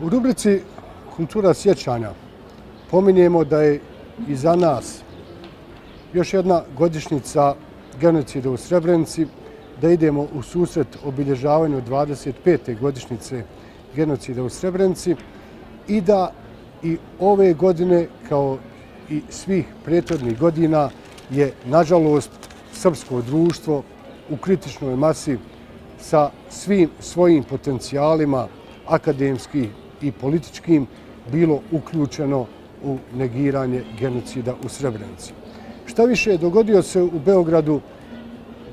U rubrici Kultura sjećanja pominjemo da je iza nas još jedna godišnjica genocida u Srebrenici, da idemo u susret obilježavanju 25. godišnjice genocida u Srebrenici i da i ove godine, kao i svih prethodnih godina, je, nažalost, srpsko društvo u kritičnoj masi sa svim svojim potencijalima akademskim i političkim bilo uključeno u negiranje genocida u Srebrenici. Šta više, dogodio se u Beogradu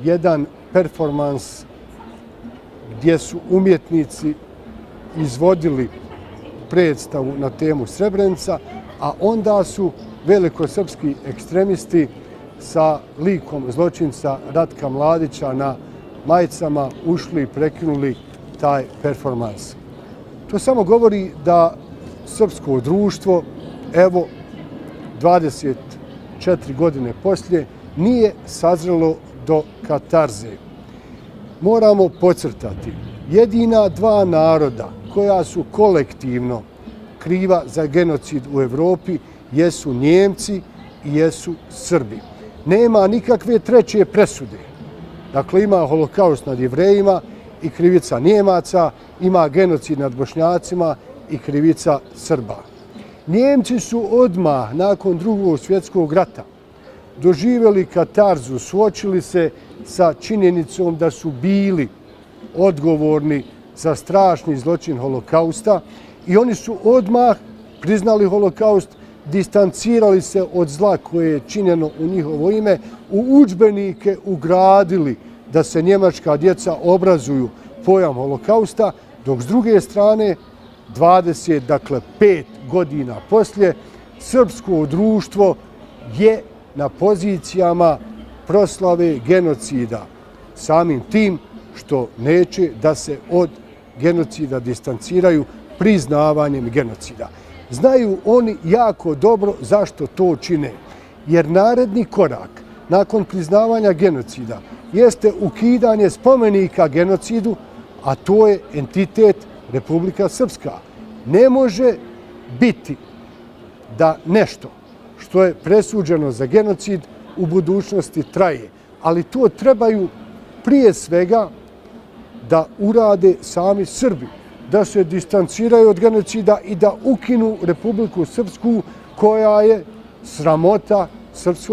jedan performans gdje su umjetnici izvodili predstavu na temu Srebrenica, a onda su velikosrpski ekstremisti sa likom zločinca Ratka Mladića na majicama ušli i prekinuli taj performans. To samo govori da srpsko društvo, evo 24 godine poslije, nije sazrelo do katarze. Moramo podcrtati, jedina dva naroda koja su kolektivno kriva za genocid u Evropi jesu Njemci i jesu Srbi. Nema nikakve treće presude. Dakle, ima holokaust nad Jevrejima i krivica Njemaca, ima genocid nad Bošnjacima i krivica Srba. Njemci su odmah nakon Drugog svjetskog rata doživjeli katarzu, suočili se sa činjenicom da su bili odgovorni za strašni zločin holokausta i oni su odmah priznali holokaust, distancirali se od zla koje je činjeno u njihovo ime, u udžbenike ugradili da se njemačka djeca obrazuju pojam holokausta, dok s druge strane 25 godina poslije srpsko društvo je na pozicijama proslave genocida, samim tim što neće da se od genocida distanciraju priznavanjem genocida. Znaju oni jako dobro zašto to čine, jer naredni korak nakon priznavanja genocida jeste ukidanje spomenika genocidu, a to je entitet Republika Srpska. Ne može biti da nešto što je presuđeno za genocid u budućnosti traje, ali to trebaju prije svega da urade sami Srbi, da se distanciraju od genocida i da ukinu Republiku Srpsku koja je sramota srpskog